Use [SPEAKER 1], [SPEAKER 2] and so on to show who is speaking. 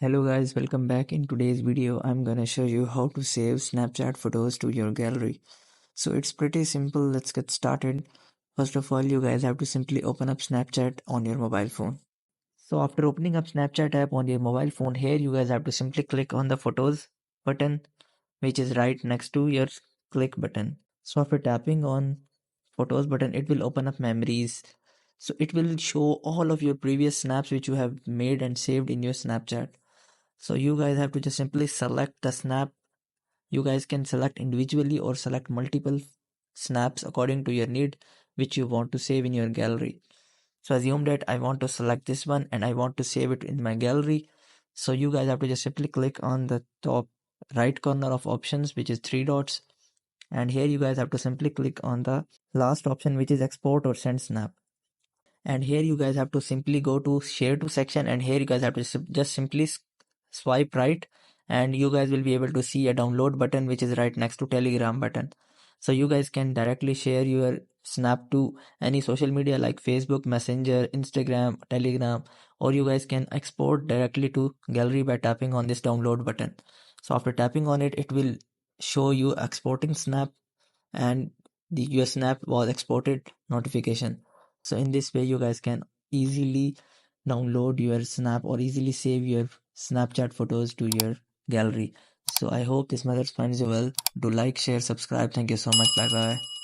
[SPEAKER 1] Hello guys, welcome back. In today's video, I'm gonna show you how to save Snapchat photos to your gallery. So it's pretty simple, let's get started. First of all, you guys have to simply open up Snapchat on your mobile phone. So after opening up Snapchat app on your mobile phone, here you guys have to simply click on the photos button, which is right next to your click button. So after tapping on photos button, it will open up memories. So it will show all of your previous snaps which you have made and saved in your Snapchat. So you guys have to just simply select the snap. You guys can select individually or select multiple snaps according to your need, which you want to save in your gallery. So assume that I want to select this one and I want to save it in my gallery. So you guys have to just simply click on the top right corner of options, which is three dots. And here you guys have to simply click on the last option, which is export or send snap. And here you guys have to simply go to share to section, and here you guys have to just simply swipe right, and you guys will be able to see a download button which is right next to Telegram button. So you guys can directly share your snap to any social media like Facebook, Messenger, Instagram, Telegram, or you guys can export directly to gallery by tapping on this download button. So after tapping on it, it will show you exporting snap, and your snap was exported notification. So in this way you guys can easily download your snap or easily save your Snapchat photos to your gallery. So I hope this method finds you well. Do like, share, subscribe. Thank you so much. Bye bye.